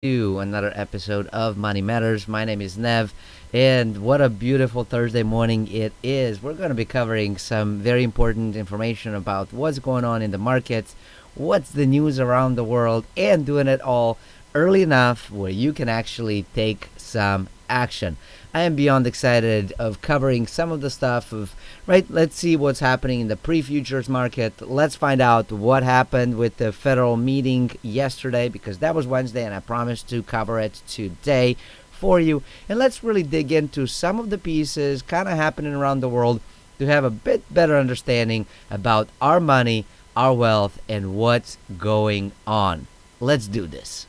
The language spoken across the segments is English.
to another episode of Money Matters. My name is Nev, and what a beautiful Thursday morning it is. We're going to be covering some very important information about what's going on in the markets, what's the news around the world, and doing it all early enough where you can actually take some action. I am beyond excited of covering some of the stuff of right. Let's see what's happening in the pre-futures market. Let's find out what happened with the federal meeting yesterday because that was Wednesday and I promised to cover it today for you. And let's really dig into some of the pieces kind of happening around the world to have a bit better understanding about our money, our wealth, and what's going on. Let's do this.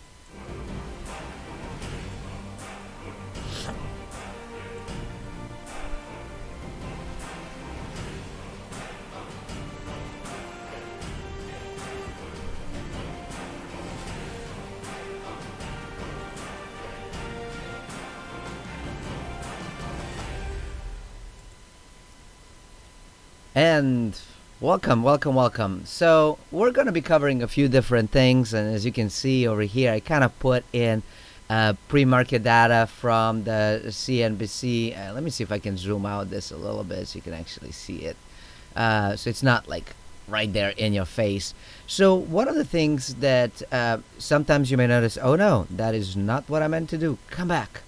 And welcome. So, we're going to be covering a few different things. And as you can see over here, I kind of put in pre market data from the CNBC. Let me see if I can zoom out this a little bit so you can actually see it. So, it's not like right there in your face. So, one of the things that sometimes you may notice, oh no, that is not what I meant to do. Come back.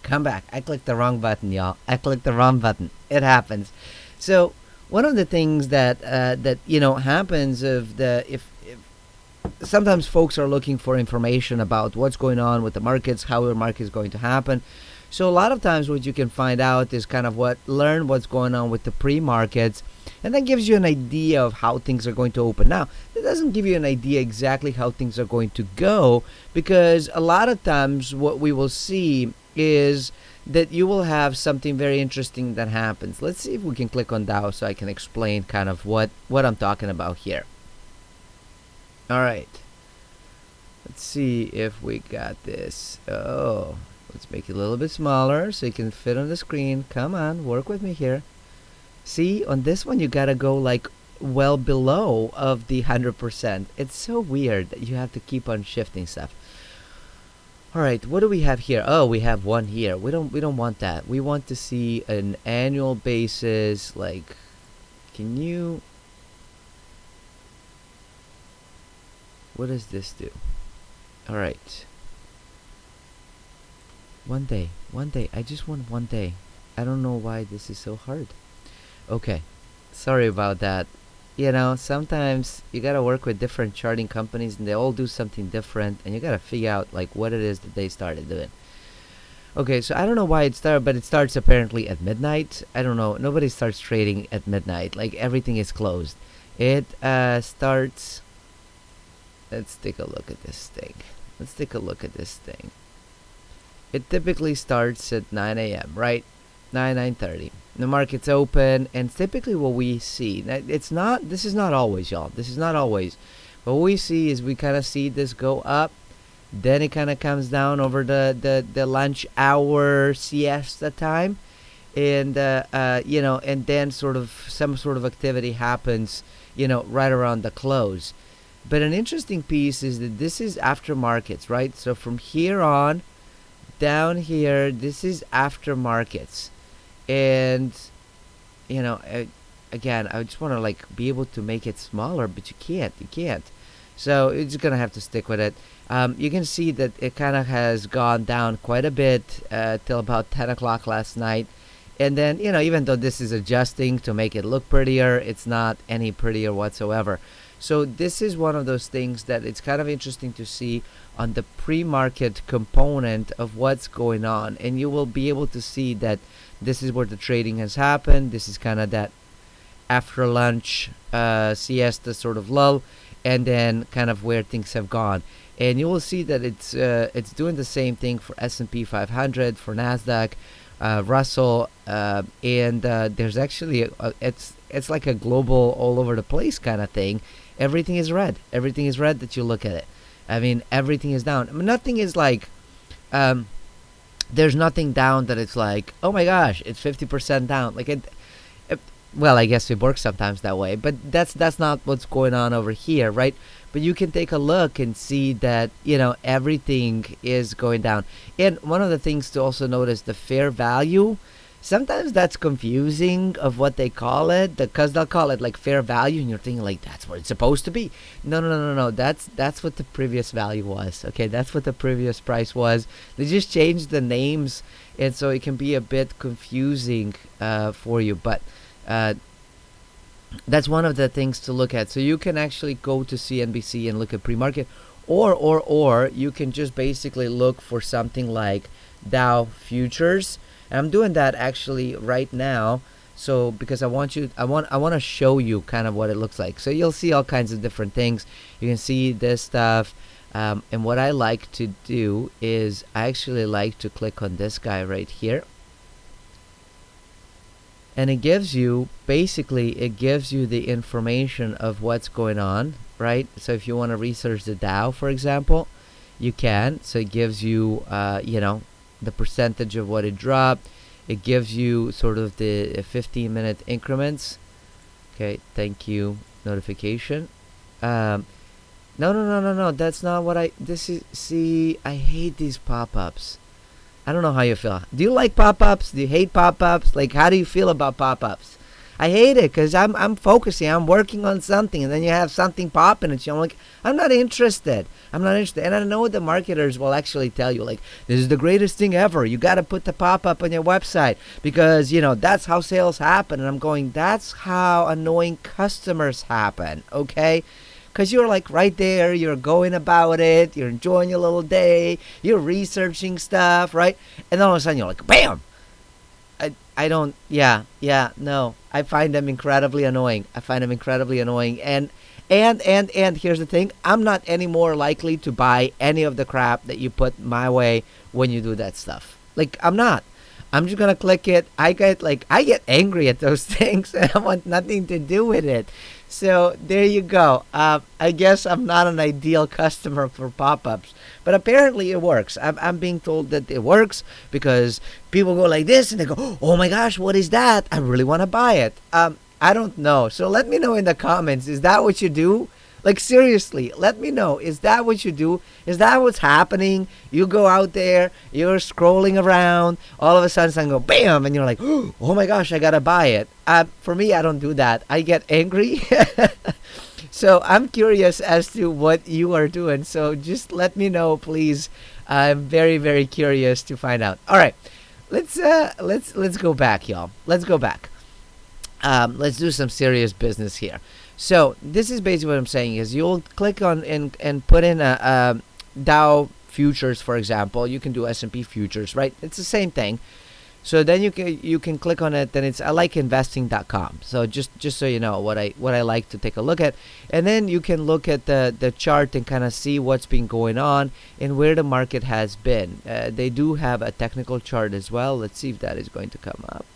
I clicked the wrong button, y'all. I clicked the wrong button. It happens. So, one of the things that happens if sometimes folks are looking for information about what's going on with the markets, how the market is going to happen. So a lot of times what you can find out is kind of learn what's going on with the pre-markets, and that gives you an idea of how things are going to open. Now, it doesn't give you an idea exactly how things are going to go, because a lot of times what we will see is that you will have something very interesting that happens. Let's see if we can click on Dow so I can explain kind of what I'm talking about here. All right. Let's see if we got this. Oh, let's make it a little bit smaller so you can fit on the screen. Come on, work with me here. See, on this one you gotta go like well below of the 100%. It's so weird that you have to keep on shifting stuff. All right, what do we have here? Oh, we have one here. We don't want that. We want to see an annual basis. Like, can you? What does this do? All right. One day. I just want one day. I don't know why this is so hard. Okay, sorry about that. Sometimes you gotta work with different charting companies and they all do something different and you gotta figure out like what it is that they started doing. Okay, so I don't know why it started, but it starts apparently at midnight. I don't know. Nobody starts trading at midnight. Like everything is closed. It starts. Let's take a look at this thing. It typically starts at 9 a.m., right? 9:30. The market's open, and typically what we see, this is not always, y'all. This is not always. What we see is we kind of see this go up, then it kind of comes down over the lunch hour siesta time, and and then some sort of activity happens, right around the close. But an interesting piece is that this is after markets, right? So from here on, down here, this is after markets. And again, I just want to like be able to make it smaller, but you can't. So you're just gonna have to stick with it. You can see that it kind of has gone down quite a bit till about 10 o'clock last night, and then even though this is adjusting to make it look prettier, it's not any prettier whatsoever. So this is one of those things that it's kind of interesting to see on the pre-market component of what's going on, and you will be able to see that this is where the trading has happened. This is kind of that after lunch siesta sort of lull, and then kind of where things have gone. And you will see that it's doing the same thing for S&P 500, for Nasdaq, Russell, and there's actually it's like a global all over the place kind of thing. Everything is red. Everything is red that you look at it. I mean, everything is down. I mean, nothing is like there's nothing down that it's like, oh my gosh, it's 50% down. Like well, I guess it works sometimes that way, but that's not what's going on over here, right? But you can take a look and see that, everything is going down. And one of the things to also notice, the fair value, sometimes that's confusing of what they call it, because they'll call it like fair value and you're thinking like that's what it's supposed to be. No, no, no, no, no, that's what the previous value was. Okay, that's what the previous price was. They just changed the names, and so it can be a bit confusing for you, but that's one of the things to look at. So you can actually go to CNBC and look at pre-market, or you can just basically look for something like Dow futures. And I'm doing that actually right now. So because I want to show you kind of what it looks like. So you'll see all kinds of different things. You can see this stuff. And what I like to do is I actually like to click on this guy right here. And it gives you, basically, it gives you the information of what's going on, right? So if you want to research the Dow, for example, you can. So it gives you, the percentage of what it dropped. It gives you sort of the 15-minute increments. Okay, thank you, notification. No, that's not what I hate these pop-ups. I don't know how you feel. Do you like pop-ups? Do you hate pop-ups? Like, how do you feel about pop-ups? I hate it because I'm focusing. I'm working on something, and then you have something popping at you. I'm like, I'm not interested. And I know the marketers will actually tell you, like, this is the greatest thing ever. You got to put the pop-up on your website because, that's how sales happen. And I'm going, that's how annoying customers happen, okay? Because you're like right there, you're going about it, you're enjoying your little day, you're researching stuff, right? And then all of a sudden you're like, bam! I don't, no. I find them incredibly annoying. And here's the thing, I'm not any more likely to buy any of the crap that you put my way when you do that stuff. Like, I'm not. I'm just gonna click it. I get angry at those things and I want nothing to do with it. So there you go. I guess I'm not an ideal customer for pop-ups, but apparently it works. I'm being told that it works because people go like this and they go, oh my gosh, what is that? I really want to buy it. I don't know. So let me know in the comments. Is that what you do? Like, seriously, let me know. Is that what you do? Is that what's happening? You go out there, you're scrolling around, all of a sudden something go bam, and you're like, oh my gosh, I gotta buy it. For me, I don't do that. I get angry. So I'm curious as to what you are doing. So just let me know, please. I'm very, very curious to find out. All right, let's go back, y'all. Let's go back. Let's do some serious business here. So this is basically what I'm saying is you'll click on and put in a Dow futures, for example. You can do S&P futures, right? It's the same thing. So then you can click on it. Then it's ILikeInvesting.com. So just so you know what I like to take a look at, and then you can look at the chart and kind of see what's been going on and where the market has been. They do have a technical chart as well. Let's see if that is going to come up.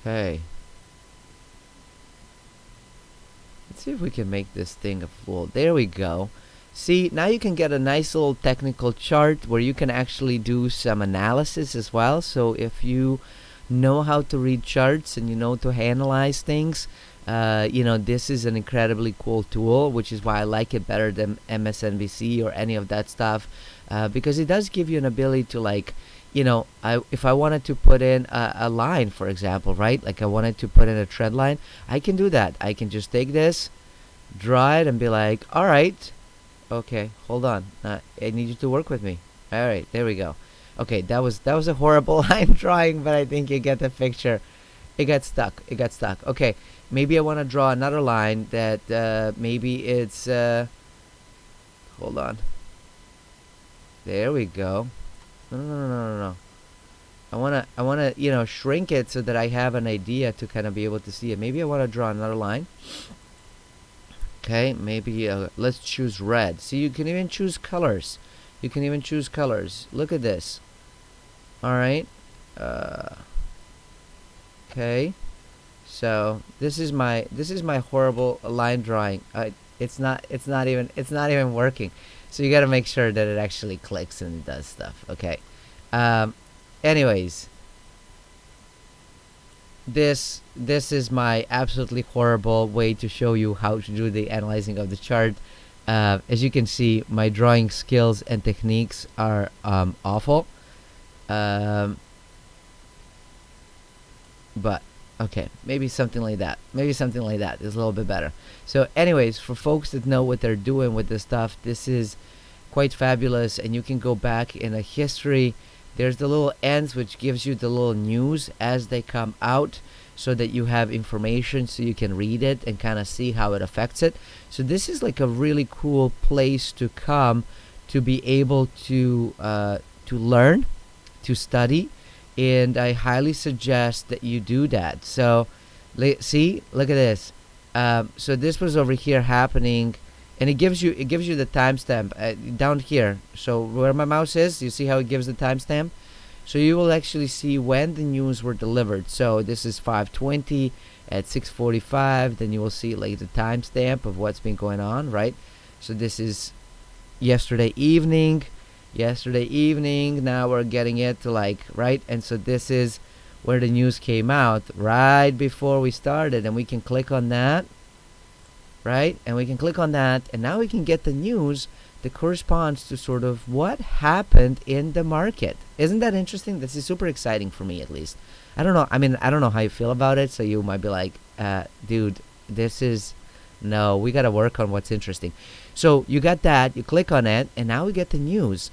Okay. Let's see if we can make this thing a full. There we go. See, now you can get a nice little technical chart where you can actually do some analysis as well. So if you know how to read charts and you know to analyze things, this is an incredibly cool tool, which is why I like it better than MSNBC or any of that stuff, because it does give you an ability to if I wanted to put in a line, for example, right? Like I wanted to put in a trend line, I can do that. I can just take this, draw it, and be like, all right, okay, hold on. I need you to work with me. All right, there we go. Okay, that was a horrible line drawing, but I think you get the picture. It got stuck. Okay, maybe I want to draw another line that maybe it's hold on. There we go. No. I wanna shrink it so that I have an idea to kind of be able to see it. Maybe I want to draw another line. Okay, maybe let's choose red. See, you can even choose colors. Look at this. All right. Okay. So this is my horrible line drawing. It's not even working. So you got to make sure that it actually clicks and it does stuff. Okay. Um, anyways, this is my absolutely horrible way to show you how to do the analyzing of the chart. As you can see, my drawing skills and techniques are awful. Um, but okay, maybe something like that. Maybe something like that is a little bit better. So, anyways, for folks that know what they're doing with this stuff, this is quite fabulous, and you can go back in a history. There's the little ends which gives you the little news as they come out, so that you have information so you can read it and kind of see how it affects it. So this is like a really cool place to come to be able to learn, to study, and I highly suggest that you do that. So see, look at this. So this was over here happening, and it gives you the timestamp down here. So where my mouse is, you see how it gives the timestamp. So you will actually see when the news were delivered. So this is 5:20 at 6:45. Then you will see like the timestamp of what's been going on, right? So this is yesterday evening. Yesterday evening. Now we're getting it to like right, and so this is where the news came out right before we started, and we can click on that, right? And we can click on that, and now we can get the news that corresponds to sort of what happened in the market. Isn't that interesting? This is super exciting for me, at least. I don't know. I mean, I don't know how you feel about it. So you might be like, dude, this is no. We gotta work on what's interesting. So you got that. You click on it, and now we get the news.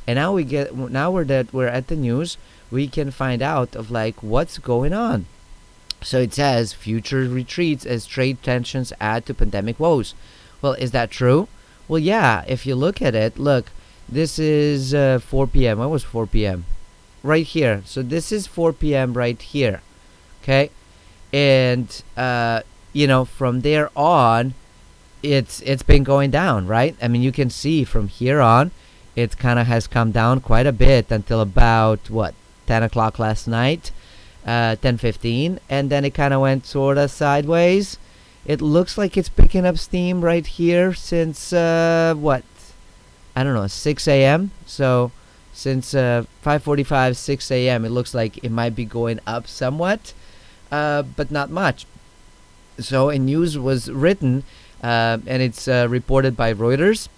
And now we're at the news. We can find out of like what's going on. So it says future retreats as trade tensions add to pandemic woes. Well, is that true? Well, yeah. If you look at it, look, this is 4 p.m. What was 4 p.m.? Right here. So this is 4 p.m. right here. Okay, and from there on, it's been going down, right? I mean, you can see from here on, it kind of has come down quite a bit until about what 10 o'clock last night. 10:15, and then it kind of went sort of sideways. It looks like it's picking up steam right here since what, I don't know, 6 a.m. So since 5:45, 6 a.m. it looks like it might be going up somewhat, but not much. So a news was written, and it's reported by Reuters.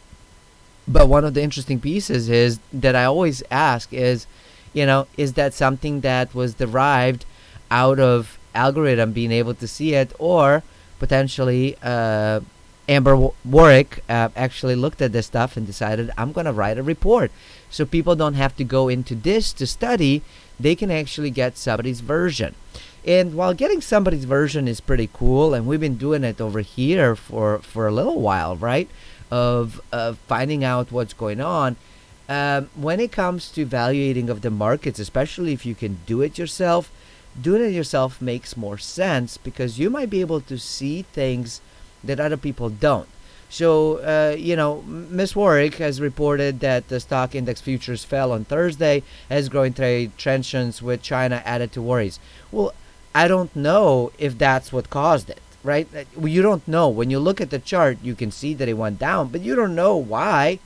But one of the interesting pieces is that I always ask is, is that something that was derived out of algorithm being able to see it, or potentially Amber Warwick actually looked at this stuff and decided, I'm going to write a report. So people don't have to go into this to study. They can actually get somebody's version. And while getting somebody's version is pretty cool, and we've been doing it over here for a little while, right, of finding out what's going on, when it comes to evaluating of the markets, especially if you can do it yourself, doing it yourself makes more sense, because you might be able to see things that other people don't. So, Ms. Warwick has reported that the stock index futures fell on Thursday as growing trade tensions with China added to worries. Well, I don't know if that's what caused it, right? You don't know. When you look at the chart, you can see that it went down, but you don't know why.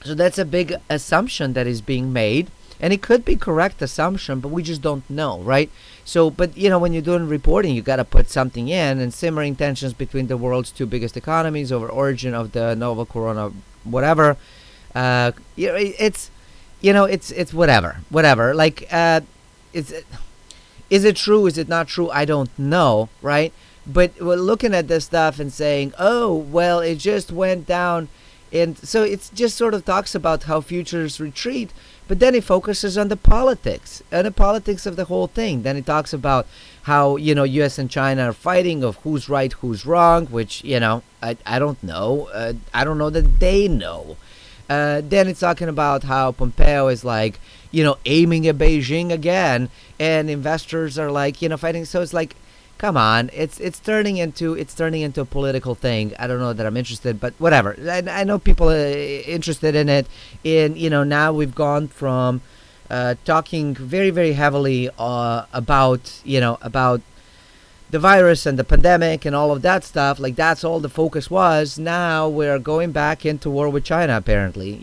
So that's a big assumption that is being made, and it could be correct assumption, but we just don't know, right? So, but when you're doing reporting, you got to put something in, and simmering tensions between the world's two biggest economies over origin of the novel corona, whatever. It's whatever. Like, is it true? Is it not true? I don't know, right? But we're looking at this stuff and saying, oh, well, it just went down. And so it just sort of talks about how futures retreat, but then it focuses on the politics of the whole thing. Then it talks about how, U.S. and China are fighting of who's right, who's wrong, which, I don't know. I don't know that they know. Then it's talking about how Pompeo is like, aiming at Beijing again, and investors are like, fighting. So it's like, come on, it's turning into a political thing. I don't know that I'm interested, but whatever. I know people are interested in it. And now we've gone from talking very, very heavily about the virus and the pandemic and all of that stuff, like that's all the focus was. Now we're going back into war with China, apparently,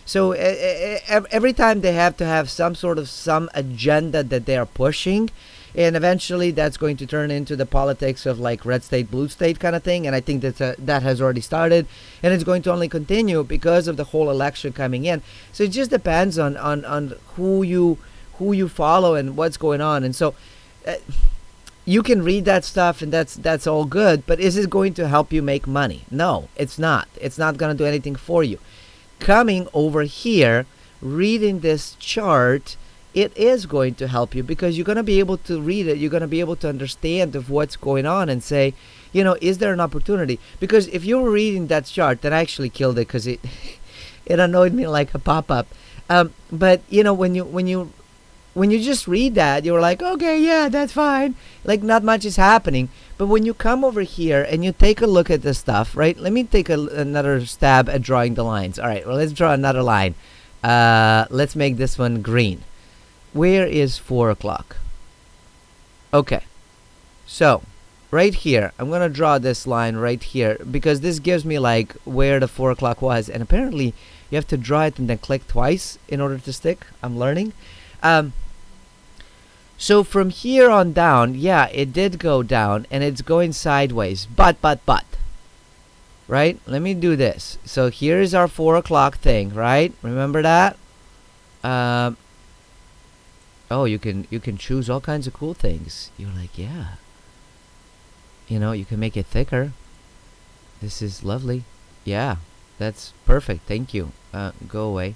so every time they have to have some agenda that they are pushing, and eventually that's going to turn into the politics of like red state, blue state kind of thing. And I think that has already started, and it's going to only continue because of the whole election coming in. So it just depends on who you follow and what's going on. And so you can read that stuff, and that's all good, but is it going to help you make money? No, it's not. It's not going to do anything for you. Coming over here, reading this chart, it is going to help you, because you're going to be able to read it. You're going to be able to understand of what's going on and say, is there an opportunity? Because if you were reading that chart, then I actually killed it because it it annoyed me like a pop-up. But when you just read that, you're like, okay, yeah, that's fine. Like not much is happening. But when you come over here and you take a look at the stuff, right? Let me take another stab at drawing the lines. All right, well, let's draw another line. Let's make this one green. Where is 4 o'clock? Okay, so right here, I'm gonna draw this line right here, because this gives me like where the 4 o'clock was. And apparently you have to draw it and then click twice in order to stick. I'm learning. So from here on down, yeah, it did go down, and it's going sideways, but right, let me do this. So here is our 4 o'clock thing, right? Remember that? Oh, you can choose all kinds of cool things. You're like, yeah, you can make it thicker. This is lovely. Yeah, that's perfect. Thank you. Go away.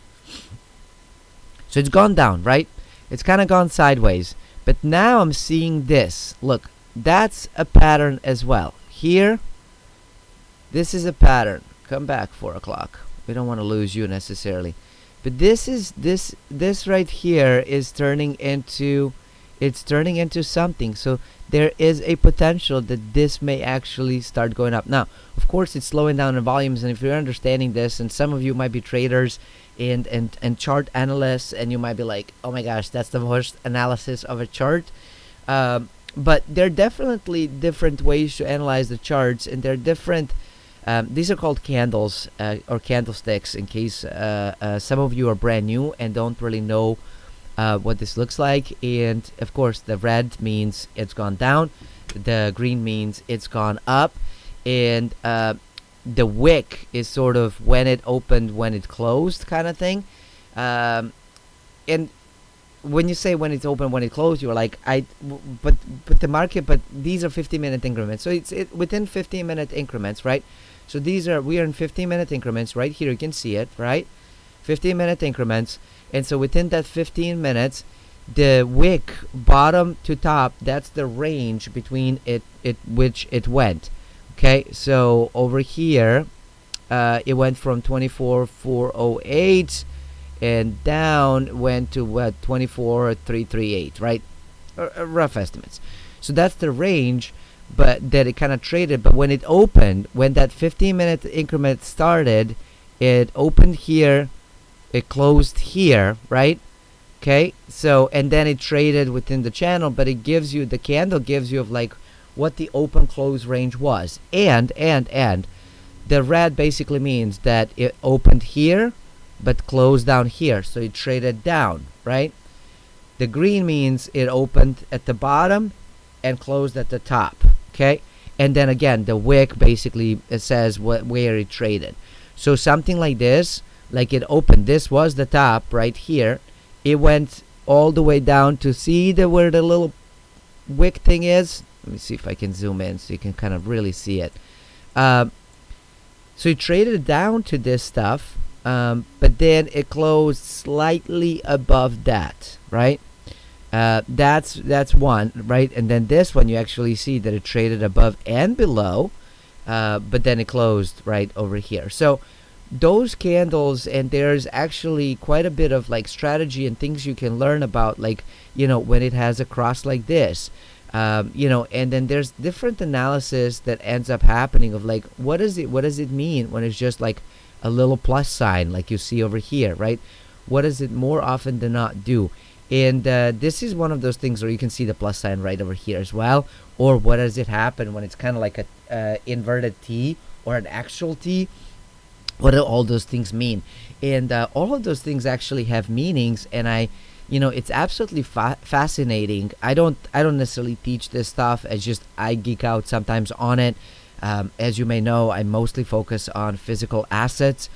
So it's gone down, right? It's kind of gone sideways. But now I'm seeing this. Look, that's a pattern as well. Here, this is a pattern. Come back, 4 o'clock. We don't want to lose you necessarily. But this right here is turning into something. So there is a potential that this may actually start going up. Now, of course, it's slowing down in volumes, and if you're understanding this, and some of you might be traders and chart analysts, and you might be like, oh my gosh, that's the worst analysis of a chart. But there are definitely different ways to analyze the charts, and there are different. These are called candles or candlesticks, in case some of you are brand new and don't really know what this looks like. And of course, the red means it's gone down, the green means it's gone up, and the wick is sort of when it opened, when it closed kind of thing. And when you say when it's open, when it closed, you're like, but the market, but these are 15-minute increments. So it's within 15-minute increments, right? So we are in 15-minute increments right here. You can see it, right? 15-minute increments. And so within that 15 minutes, the wick bottom to top, that's the range between which it went. Okay, so over here, it went from 24,408 and down went to what, 24,338, right? Rough estimates. So that's the range, but that it kind of traded. But when it opened, when that 15-minute increment started, it opened here, it closed here, right? Okay, so and then it traded within the channel, but it gives you, the candle gives you of like what the open close range was. And the red basically means that it opened here but closed down here, so it traded down, right? The green means it opened at the bottom and closed at the top. Okay, and then again the wick basically, it says where it traded. So something like this, like it opened, this was the top right here, it went all the way down to see where the little wick thing is. Let me see if I can zoom in so you can kind of really see it. So it traded down to this stuff, but then it closed slightly above that, right? That's one, right? And then this one, you actually see that it traded above and below, but then it closed right over here. So those candles, and there's actually quite a bit of like strategy and things you can learn about, like, when it has a cross like this, and then there's different analysis that ends up happening of like, what does it mean when it's just like a little plus sign like you see over here, right? What does it more often than not do? And this is one of those things where you can see the plus sign right over here as well. Or what does it happen when it's kind of like a inverted T or an actual T? What do all those things mean? And all of those things actually have meanings. And it's absolutely fascinating. I don't necessarily teach this stuff. It's just I geek out sometimes on it. As you may know, I mostly focus on physical assets.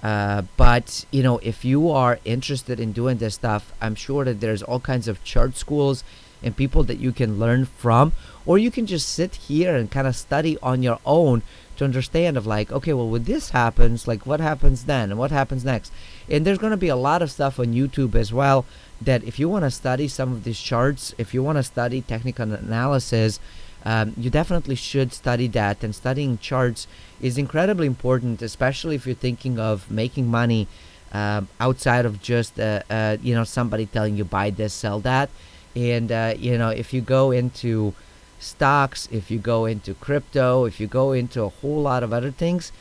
But if you are interested in doing this stuff, I'm sure that there's all kinds of chart schools and people that you can learn from, or you can just sit here and kind of study on your own to understand of like, okay, well, when this happens, like what happens then and what happens next. And there's going to be a lot of stuff on YouTube as well, that if you want to study some of these charts, if you want to study technical analysis, you definitely should study that. And studying charts is incredibly important, especially if you're thinking of making money outside of just somebody telling you buy this, sell that. And if you go into stocks, if you go into crypto, if you go into a whole lot of other things,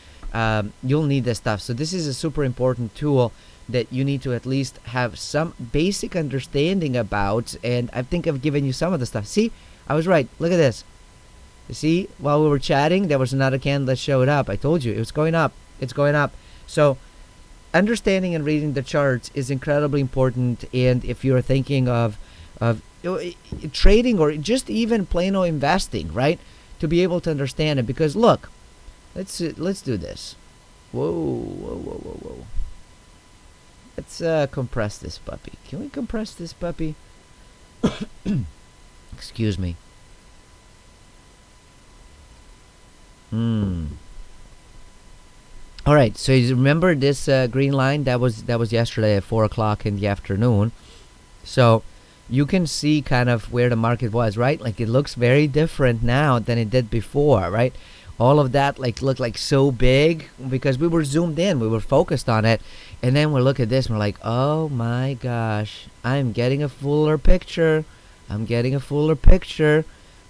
you'll need this stuff. So this is a super important tool that you need to at least have some basic understanding about. And I think I've given you some of the stuff. See, I was right. Look at this. You see, while we were chatting, there was another candle that showed up. I told you it was going up. It's going up. So understanding and reading the charts is incredibly important. And if you're thinking of trading or just even plain old investing, right, to be able to understand it, because look, let's do this. Whoa. Let's compress this puppy. Can we compress this puppy? Excuse me. All right, so you remember this green line that was yesterday at 4 o'clock in the afternoon. So you can see kind of where the market was, right? Like it looks very different now than it did before, right? All of that like looked like so big because we were zoomed in, we were focused on it. And then we look at this and we're like, oh my gosh, I'm getting a fuller picture.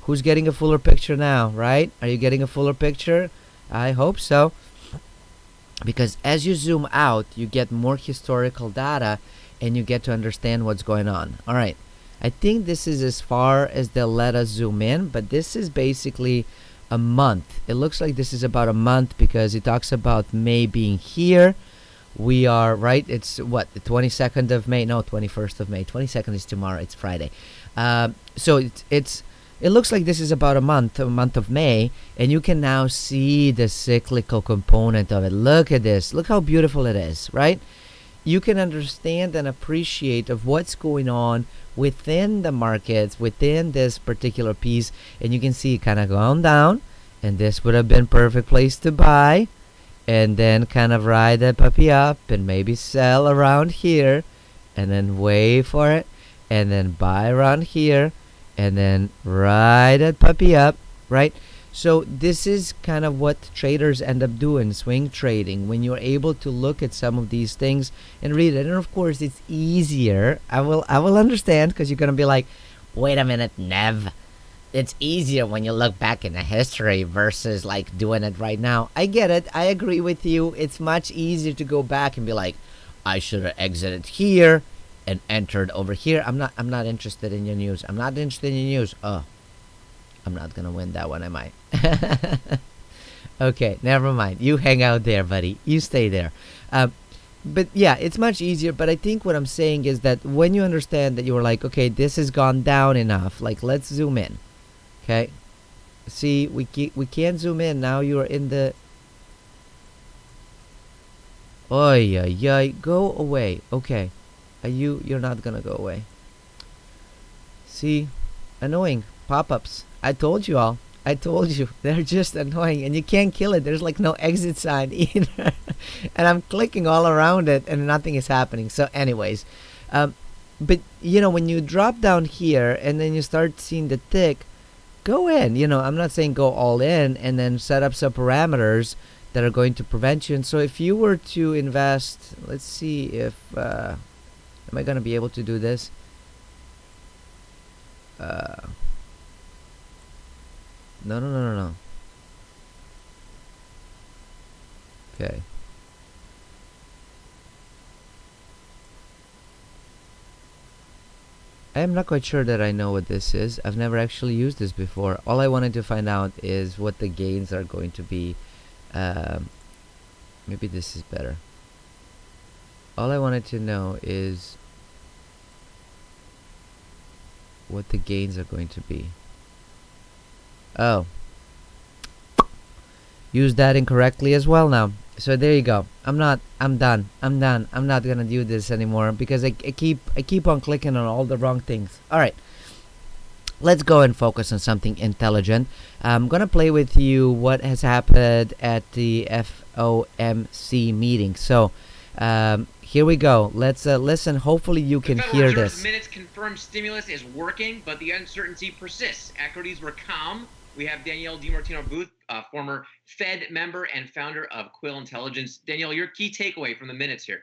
Who's getting a fuller picture now, right? Are you getting a fuller picture? I hope so. Because as you zoom out, you get more historical data and you get to understand what's going on. All right. I think this is as far as they'll let us zoom in, but this is basically a month. It looks like this is about a month because it talks about May being here. We are, right, it's what, the 22nd of May? No, 21st of May. 22nd is tomorrow. It's Friday. So it looks like this is about a month of May, and you can now see the cyclical component of it. Look at this. Look how beautiful it is, right? You can understand and appreciate of what's going on within the markets, within this particular piece, and you can see it kind of going down, and this would have been perfect place to buy, and then kind of ride that puppy up and maybe sell around here, and then wait for it, and then buy around here, and then ride that puppy up, right? So this is kind of what traders end up doing, swing trading, when you're able to look at some of these things and read it. And of course, it's easier. I will understand, because you're going to be like, wait a minute, Nev. It's easier when you look back in the history versus like doing it right now. I get it. I agree with you. It's much easier to go back and be like, I should have exited here and entered over here. I'm not interested in your news. I'm not interested in your news. Oh, I'm not gonna win that one, am I? Okay, never mind. You hang out there, buddy. You stay there. But yeah, it's much easier. But I think what I'm saying is that when you understand that you're like, okay, this has gone down enough. Like, let's zoom in. Okay. See, we can't zoom in now. You are in the. Oy, oy, oy. Go away. Okay. You're not gonna go away. See, annoying pop-ups. I told you all. I told you. They're just annoying, and you can't kill it. There's like no exit sign either. And I'm clicking all around it and nothing is happening. So anyways, but when you drop down here and then you start seeing the tick, go in. I'm not saying go all in, and then set up some parameters that are going to prevent you. And so if you were to invest, let's see if am I going to be able to do this? No. Okay. I am not quite sure that I know what this is. I've never actually used this before. All I wanted to find out is what the gains are going to be. Um, Maybe this is better. All I wanted to know is what the gains are going to be. Oh, used that incorrectly as well now. So there you go. I'm done. I'm not gonna do this anymore because I keep on clicking on all the wrong things. All right. Let's go and focus on something intelligent. I'm gonna play with you what has happened at the FOMC meeting. So here we go. Let's listen. Hopefully you can hear this. Minutes confirmed stimulus is working, but the uncertainty persists. Equities were calm. We have Danielle DiMartino-Booth, former Fed member and founder of Quill Intelligence. Danielle, your key takeaway from the minutes here.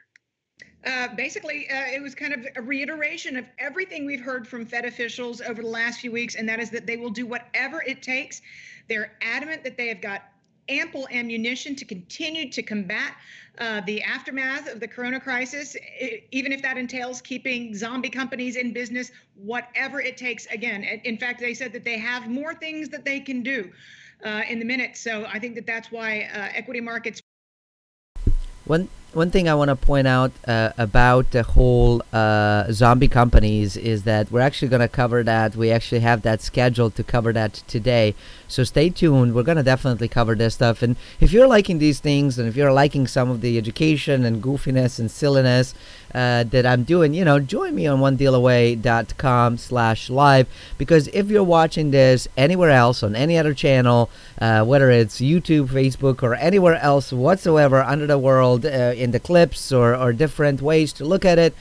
Basically, it was kind of a reiteration of everything we've heard from Fed officials over the last few weeks, and that is that they will do whatever it takes. They're adamant that they have got ample ammunition to continue to combat the aftermath of the corona crisis, even if that entails keeping zombie companies in business, whatever it takes. Again, in fact, they said that they have more things that they can do in the minute. So I think that that's why equity markets. One thing I want to point out about the whole zombie companies is that we're actually going to cover that. We actually have that scheduled to cover that today. So stay tuned. We're going to definitely cover this stuff. And if you're liking these things, and if you're liking some of the education and goofiness and silliness that I'm doing, join me on onedealaway.com/live, because if you're watching this anywhere else on any other channel, whether it's YouTube, Facebook, or anywhere else whatsoever under the world, in the clips or different ways to look at it,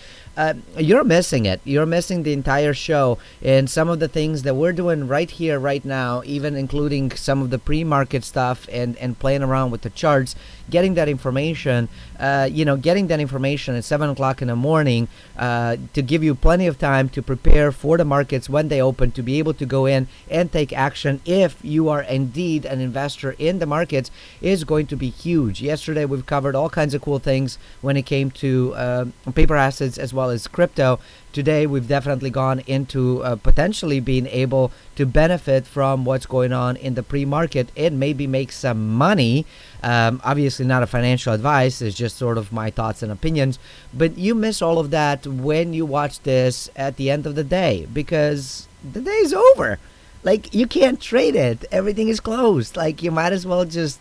you're missing it. You're missing the entire show and some of the things that we're doing right here, right now, even including some of the pre-market stuff and playing around with the charts, getting that information, getting that information at 7 o'clock in the morning to give you plenty of time to prepare for the markets when they open, to be able to go in and take action if you are indeed an investor in the markets, is going to be huge. Yesterday, we've covered all kinds of cool things when it came to paper assets as well as crypto. Today, we've definitely gone into potentially being able to benefit from what's going on in the pre-market and maybe make some money. Obviously, not a financial advice. It's just sort of my thoughts and opinions. But you miss all of that when you watch this at the end of the day, because the day's over. Like, you can't trade it. Everything is closed. Like, you might as well just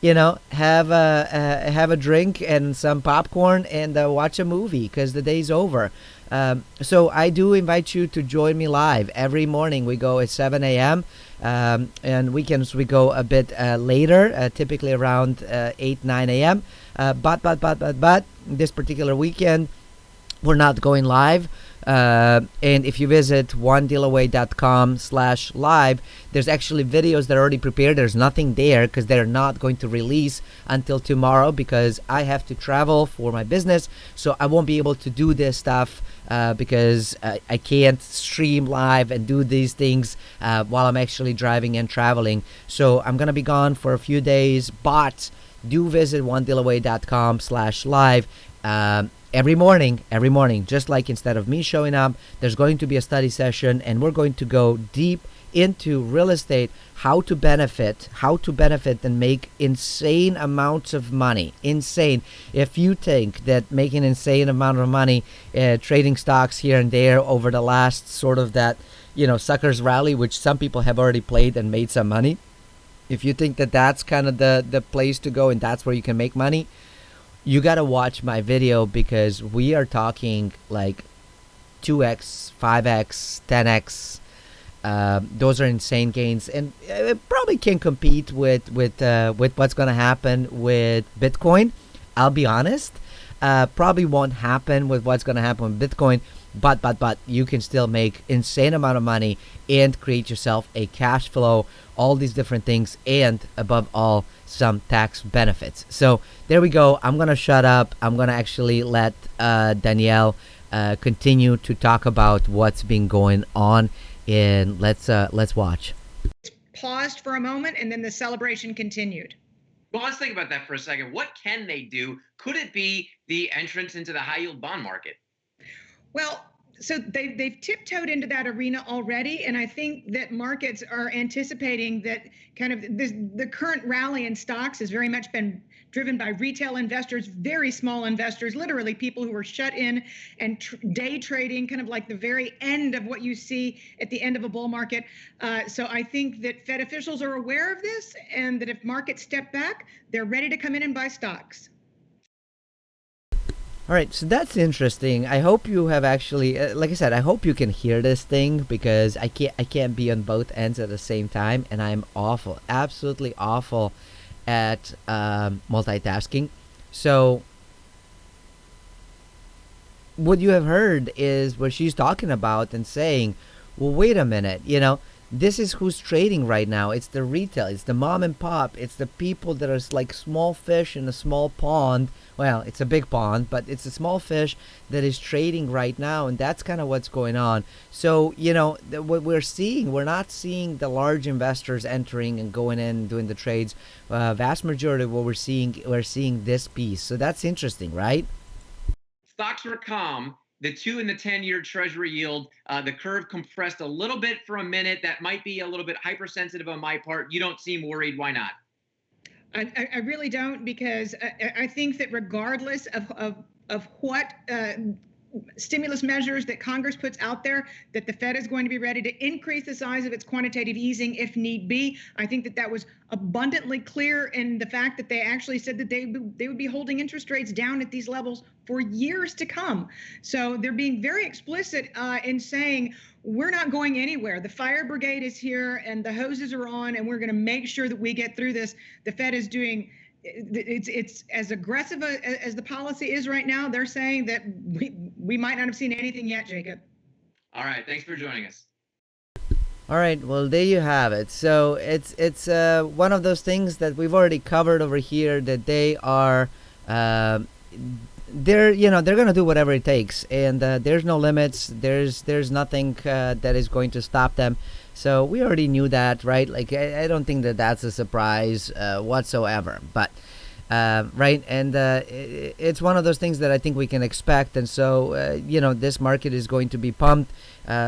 have a drink and some popcorn and watch a movie, because the day's over. So I do invite you to join me live every morning. We go at 7 a.m. And weekends we go a bit later, typically around 8-9 a.m. But this particular weekend we're not going live. And if you visit onedealaway.com/live, there's actually videos that are already prepared. There's nothing there because they're not going to release until tomorrow, because I have to travel for my business. So I won't be able to do this stuff because I can't stream live and do these things while I'm actually driving and traveling. So I'm going to be gone for a few days, but do visit onedealaway.com/live. Every morning, just like instead of me showing up, there's going to be a study session, and we're going to go deep into real estate, how to benefit and make insane amounts of money. Insane. If you think that making insane amount of money trading stocks here and there over the last sort of that, suckers rally, which some people have already played and made some money, if you think that that's kind of the place to go and that's where you can make money, you got to watch my video, because we are talking like 2x, 5x, 10x. Those are insane gains, and it probably can compete with what's going to happen with Bitcoin. I'll be honest, probably won't happen with what's going to happen with Bitcoin, but you can still make insane amount of money and create yourself a cash flow, all these different things, and above all, some tax benefits. So there we go. I'm gonna shut up. I'm gonna actually let Danielle continue to talk about what's been going on, and let's watch. Paused for a moment, and then the celebration continued. Well, let's think about that for a second. What can they do? Could it be the entrance into the high yield bond market? Well, So they've tiptoed into that arena already, and I think that markets are anticipating that kind of the current rally in stocks has very much been driven by retail investors, very small investors, literally people who are shut in and day trading, kind of like the very end of what you see at the end of a bull market. So I think that Fed officials are aware of this, and that if markets step back, they're ready to come in and buy stocks. All right, so that's interesting. I hope you have actually, like I said, I hope you can hear this thing because I can't be on both ends at the same time, and I'm awful, absolutely awful at multitasking. So what you have heard is what she's talking about and saying, well, wait a minute, this is who's trading right now. It's the retail, it's the mom and pop, it's the people that are like small fish in a small pond. Well, it's a big pond, but it's a small fish that is trading right now, and that's kind of what's going on. So, what we're not seeing the large investors entering and going in and doing the trades. Vast majority of what we're seeing this piece. So that's interesting, right? Stocks were calm. The 2 and the 10-year Treasury yield, the curve compressed a little bit for a minute. That might be a little bit hypersensitive on my part. You don't seem worried. Why not? I really don't, because I think that regardless of what stimulus measures that Congress puts out there, that the Fed is going to be ready to increase the size of its quantitative easing if need be. I think that was abundantly clear in the fact that they actually said that they would be holding interest rates down at these levels for years to come. So they're being very explicit in saying, we're not going anywhere. The fire brigade is here and the hoses are on, and we're going to make sure that we get through this. The Fed is doing it's as aggressive as the policy is right now. They're saying that we might not have seen anything yet, Jacob. All right. Thanks for joining us. All right, well, there you have it. So it's one of those things that we've already covered over here, that they are they're gonna do whatever it takes, and there's no limits. There's nothing that is going to stop them. So we already knew that, right? Like I don't think that that's a surprise whatsoever. But right, and it's one of those things that I think we can expect. And so this market is going to be pumped.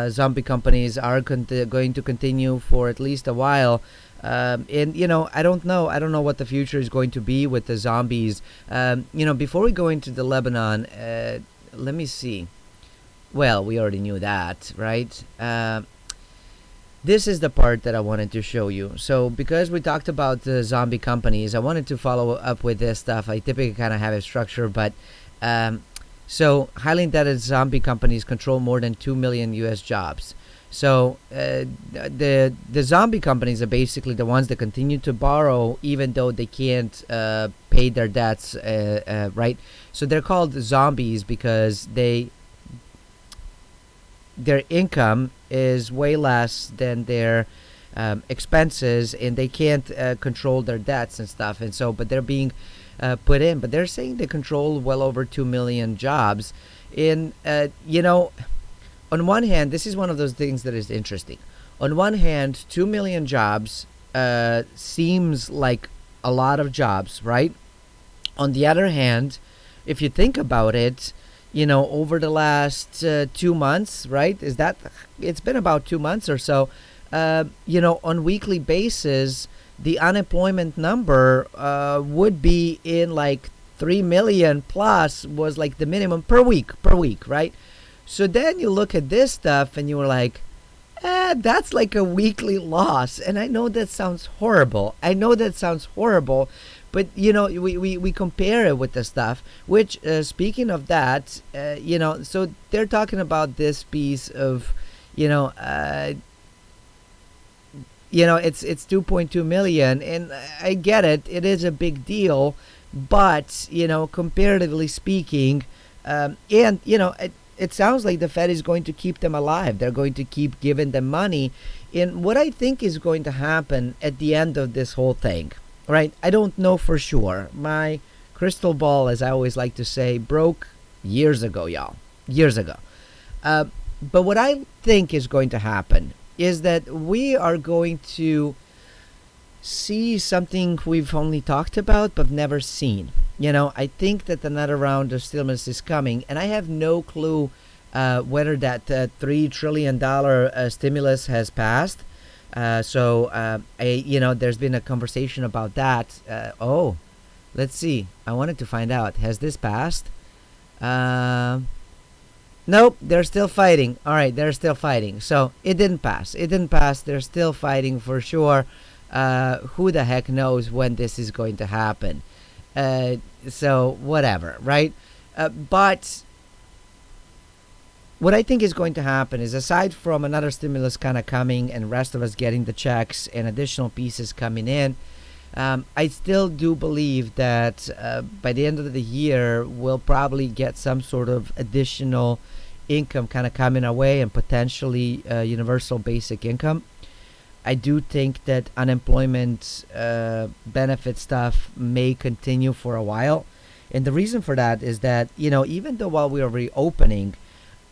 Zombie companies are going to continue for at least a while. And I don't know what the future is going to be with the zombies. Before we go into the Lebanon, let me see. Well, we already knew that, right? This is the part that I wanted to show you. So because we talked about the zombie companies, I wanted to follow up with this stuff. I typically kind of have a structure, but so highly indebted zombie companies control more than 2 million U.S. jobs. So the zombie companies are basically the ones that continue to borrow even though they can't pay their debts, right? So they're called zombies because their income is way less than their expenses, and they can't control their debts and stuff. And so, but they're being put in. But they're saying they control well over 2 million jobs. In on one hand, this is one of those things that is interesting. On one hand, 2 million jobs seems like a lot of jobs, right? On the other hand, if you think about it, over the last 2 months, right? It's been about 2 months or so. On weekly basis, the unemployment number would be in like 3 million plus was like the minimum per week, right? So then you look at this stuff and you were like, that's like a weekly loss. And I know that sounds horrible. But, we compare it with the stuff, which, speaking of that, so they're talking about this piece of, it's 2.2 million. And I get it. It is a big deal. But, comparatively speaking, it sounds like the Fed is going to keep them alive. They're going to keep giving them money. And what I think is going to happen at the end of this whole thing, right? I don't know for sure. My crystal ball, as I always like to say, broke years ago, y'all. Years ago. But what I think is going to happen is that we are going to see something we've only talked about but never seen. I think that another round of stimulus is coming, and I have no clue whether that $3 trillion stimulus has passed. There's been a conversation about that. Let's see. I wanted to find out. Has this passed? Um Nope, they're still fighting. All right, they're still fighting. So it didn't pass. It didn't pass. They're still fighting for sure. Who the heck knows when this is going to happen? So whatever, right? But what I think is going to happen is, aside from another stimulus kind of coming and rest of us getting the checks and additional pieces coming in, I still do believe that by the end of the year, we'll probably get some sort of additional income kind of coming our way, and potentially universal basic income. I do think that unemployment benefit stuff may continue for a while. And the reason for that is that, even though while we are reopening,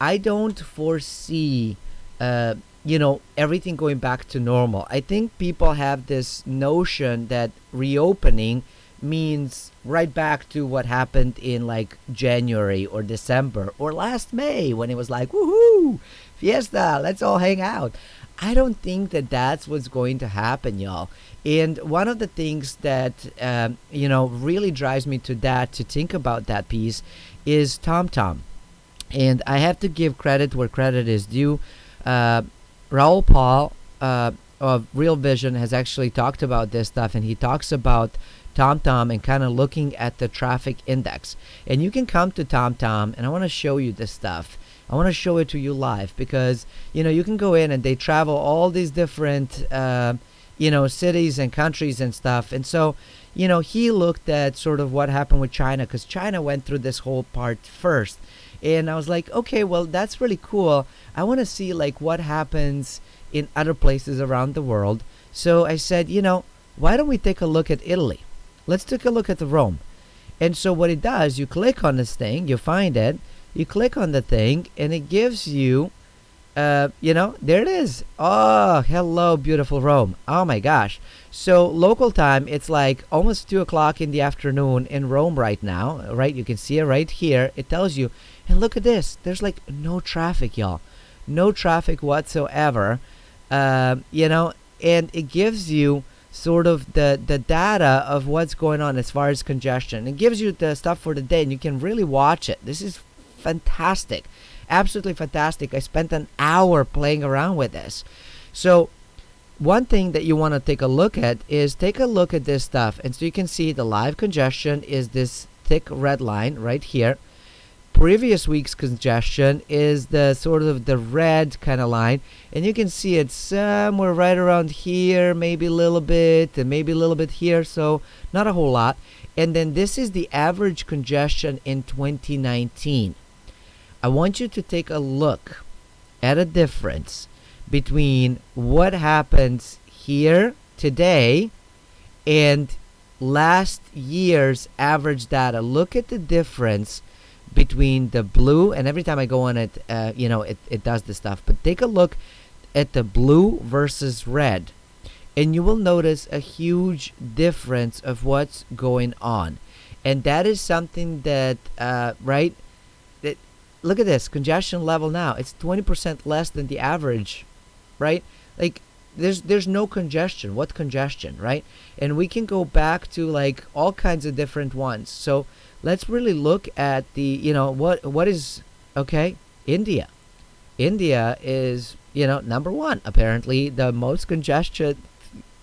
I don't foresee everything going back to normal. I think people have this notion that reopening means right back to what happened in like January or December or last May, when it was like, woohoo, fiesta, let's all hang out. I don't think that that's what's going to happen, y'all. And one of the things that, really drives me to that, to think about that piece, is TomTom. And I have to give credit where credit is due. Raul Paul of Real Vision has actually talked about this stuff, and he talks about TomTom and kind of looking at the traffic index. And you can come to TomTom, and I want to show you this stuff. I want to show it to you live, because you can go in and they travel all these different cities and countries and stuff. And so he looked at sort of what happened with China, because China went through this whole part first. And I was like, okay, well, that's really cool. I want to see like what happens in other places around the world. So I said, why don't we take a look at Italy? Let's take a look at Rome. And so what it does, you click on this thing, you find it, you click on the thing, and it gives you, there it is. Oh, hello, beautiful Rome. Oh my gosh. So local time, it's like almost 2 o'clock in the afternoon in Rome right now, right? You can see it right here. It tells you, and look at this. There's like no traffic, y'all. No traffic whatsoever. And it gives you sort of the data of what's going on as far as congestion. It gives you the stuff for the day, and you can really watch it. This is fantastic. Absolutely fantastic. I spent an hour playing around with this. So one thing that you want to take a look at is take a look at this stuff. And so you can see the live congestion is this thick red line right here. Previous week's congestion is the sort of the red kind of line, and you can see it somewhere right around here, maybe a little bit, and maybe a little bit here, so not a whole lot. And then this is the average congestion in 2019. I want you to take a look at a difference between what happens here today and last year's average data. Look at the difference between the blue, and every time I go on it, it does this stuff. But take a look at the blue versus red, and you will notice a huge difference of what's going on. And that is something that, right? That, look at this congestion level now. It's 20% less than the average, right? Like there's no congestion. What congestion, right? And we can go back to like all kinds of different ones. So let's really look at the, what is, okay, India. India is, number one, apparently the most congestion,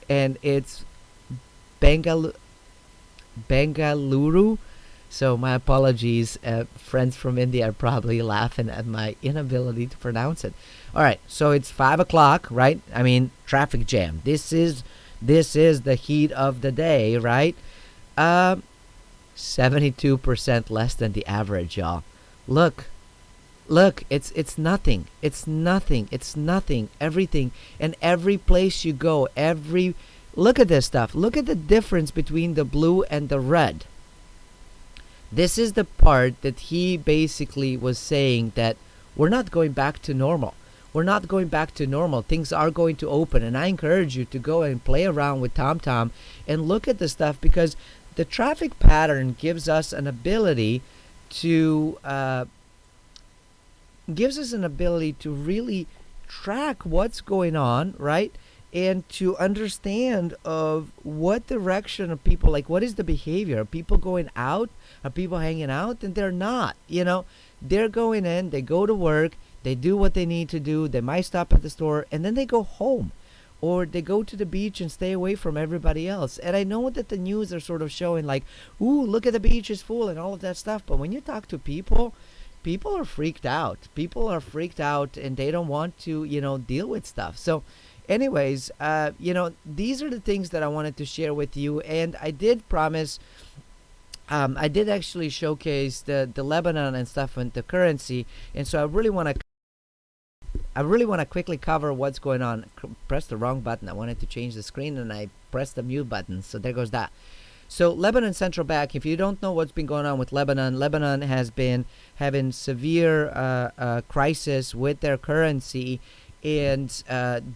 and it's Bengaluru. So my apologies, friends from India are probably laughing at my inability to pronounce it. All right, so it's 5 o'clock, right? I mean, traffic jam. This is the heat of the day, right? 72% less than the average, y'all. Look, it's nothing. It's nothing. Everything, and every place you go, look at this stuff. Look at the difference between the blue and the red. This is the part that he basically was saying, that we're not going back to normal. We're not going back to normal. Things are going to open, and I encourage you to go and play around with TomTom and look at the stuff, because the traffic pattern gives us an ability to gives us an ability to really track what's going on, right? And to understand of what direction of people, like what is the behavior. Are people going out? Are people hanging out? And they're not, they're going in, they go to work, they do what they need to do, they might stop at the store, and then they go home, or they go to the beach and stay away from everybody else. And I know that the news are sort of showing like, ooh, look at the beach is full and all of that stuff, but when you talk to people, people are freaked out. People are freaked out, and they don't want to, deal with stuff. So anyways, these are the things that I wanted to share with you. And I did promise, I did actually showcase the Lebanon and stuff and the currency. And so I really want to quickly cover what's going on. Press the wrong button. I wanted to change the screen and I pressed the mute button. So there goes that. So Lebanon Central Bank, if you don't know what's been going on with Lebanon, Lebanon has been having severe crisis with their currency, and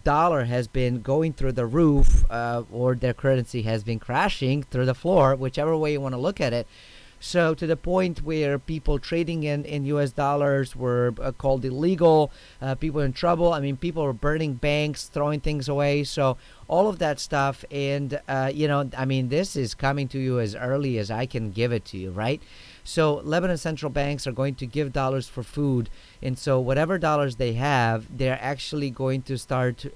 dollar has been going through the roof, or their currency has been crashing through the floor, whichever way you want to look at it. So to the point where people trading in U.S. dollars were called illegal, people in trouble. I mean, people were burning banks, throwing things away. So all of that stuff. And, this is coming to you as early as I can give it to you, right? So Lebanon central banks are going to give dollars for food. And so whatever dollars they have, they're actually going to start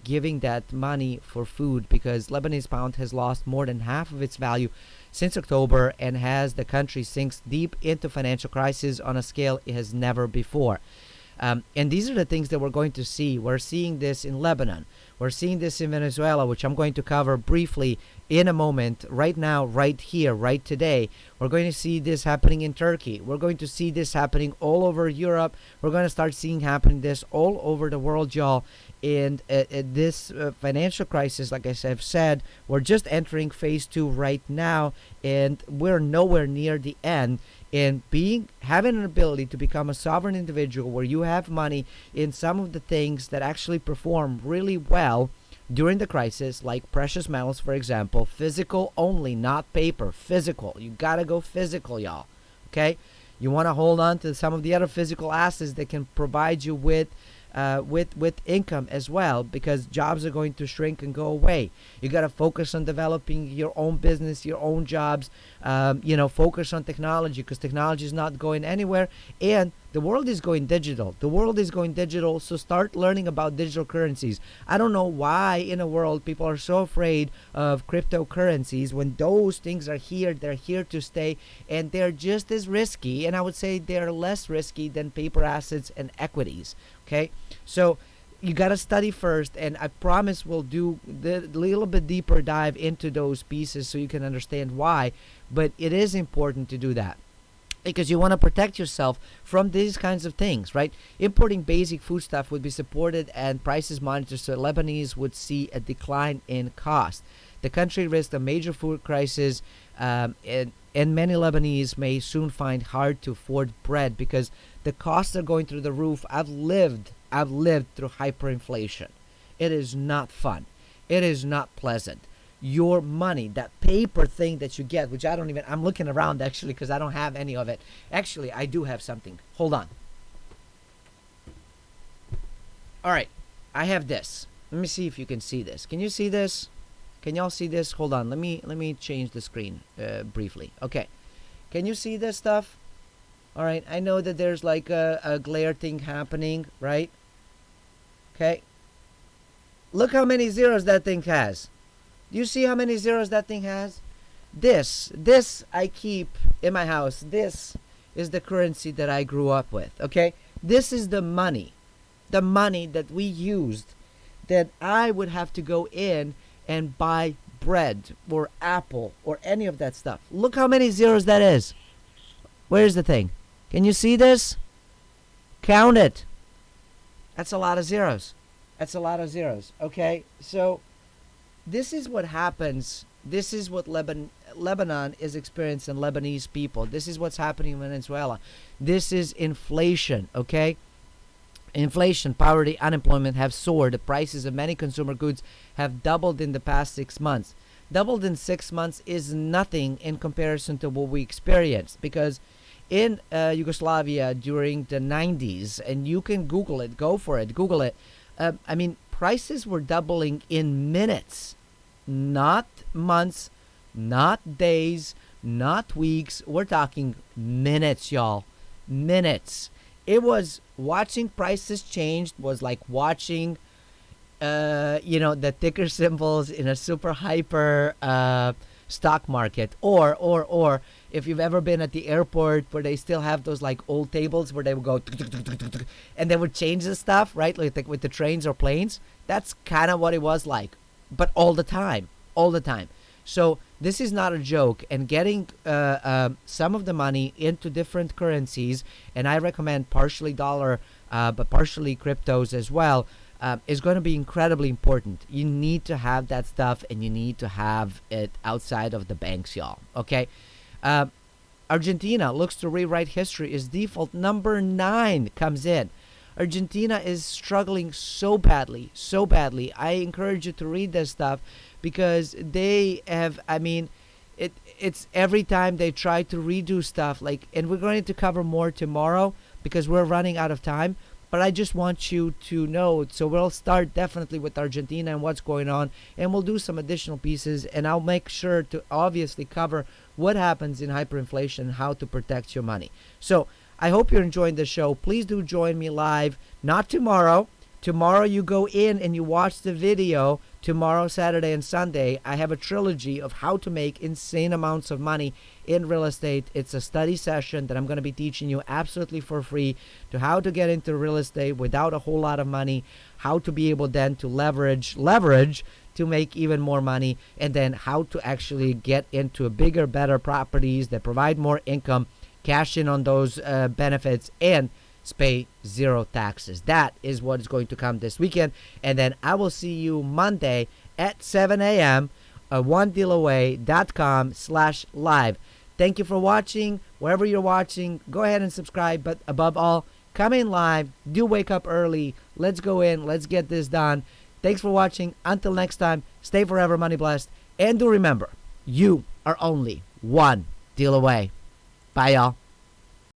giving that money for food, because Lebanese pound has lost more than half of its value since October, and has the country sinks deep into financial crisis on a scale it has never before. And these are the things that we're going to see. We're seeing this in Lebanon. We're seeing this in Venezuela, which I'm going to cover briefly in a moment. Right now, right here, right today, we're going to see this happening in Turkey. We're going to see this happening all over Europe. We're going to start seeing happening this all over the world, y'all. And this financial crisis, like I have said, we're just entering phase 2 right now, and we're nowhere near the end. And having an ability to become a sovereign individual where you have money in some of the things that actually perform really well during the crisis, like precious metals, for example, physical only, not paper, physical. You gotta go physical, y'all. Okay, you want to hold on to some of the other physical assets that can provide you with income as well, because jobs are going to shrink and go away. You got to focus on developing your own business, your own jobs, focus on technology, because technology is not going anywhere, and the world is going digital. So start learning about digital currencies. I don't know why in the world people are so afraid of cryptocurrencies when those things are here. They're here to stay, and they're just as risky, and I would say they're less risky than paper assets and equities. Okay, so you got to study first, and I promise we'll do the little bit deeper dive into those pieces so you can understand why. But it is important to do that, because you want to protect yourself from these kinds of things, right? Importing basic foodstuff would be supported and prices monitored, so Lebanese would see a decline in cost. The country risked a major food crisis, and many Lebanese may soon find hard to afford bread because the costs are going through the roof. I've lived through hyperinflation. It is not fun. It is not pleasant. Your money, that paper thing that you get, which I'm looking around actually because I don't have any of it. Actually, I do have something. Hold on. All right, I have this. Let me see if you can see this. Can you see this? Can y'all see this? Hold on. Let me change the screen briefly. Okay. Can you see this stuff? All right. I know that there's like a glare thing happening, right? Okay. Look how many zeros that thing has. Do you see how many zeros that thing has? This I keep in my house. This is the currency that I grew up with. Okay. This is the money that we used, that I would have to go in and buy bread or apple or any of that stuff. Look how many zeros that is. Where's the thing? Can you see this? Count it. That's a lot of zeros. Okay, so this is what happens. This is what Lebanon is experiencing, Lebanese people. This is what's happening in Venezuela. This is inflation, okay? Inflation, poverty, unemployment have soared. The prices of many consumer goods have doubled in the past 6 months. Doubled in 6 months is nothing in comparison to what we experienced, because in Yugoslavia during the 90s, and you can Google it. Go for it. Google it. I mean, prices were doubling in minutes, not months, not days, not weeks. We're talking minutes, y'all. Minutes. It was watching prices change was like watching the ticker symbols in a super hyper stock market, or if you've ever been at the airport where they still have those like old tables where they would go and they would change the stuff, right, like with the trains or planes. That's kind of what it was like, but all the time, all the time. So this is not a joke, and getting some of the money into different currencies, and I recommend partially dollar but partially cryptos as well, is going to be incredibly important. You need to have that stuff, and you need to have it outside of the banks, y'all. Okay? Argentina looks to rewrite history as default number 9 comes in. Argentina is struggling so badly, so badly. I encourage you to read this stuff because they have, I mean, it's every time they try to redo stuff, like, and we're going to cover more tomorrow because we're running out of time. But I just want you to know. So we'll start definitely with Argentina and what's going on, and we'll do some additional pieces, and I'll make sure to obviously cover what happens in hyperinflation, how to protect your money. So I hope you're enjoying the show. Please do join me live, not tomorrow. Tomorrow you go in and you watch the video. Tomorrow, Saturday, and Sunday, I have a trilogy of how to make insane amounts of money in real estate. It's a study session that I'm going to be teaching you absolutely for free to how to get into real estate without a whole lot of money, how to be able then to leverage to make even more money, and then how to actually get into bigger, better properties that provide more income, cash in on those benefits, and pay zero taxes. That is what is going to come this weekend. And then I will see you Monday at 7 a.m. at onedealaway.com/live. Thank you for watching. Wherever you're watching, go ahead and subscribe. But above all, come in live. Do wake up early. Let's go in. Let's get this done. Thanks for watching. Until next time, stay forever money blessed. And do remember, you are only one deal away. Bye, y'all.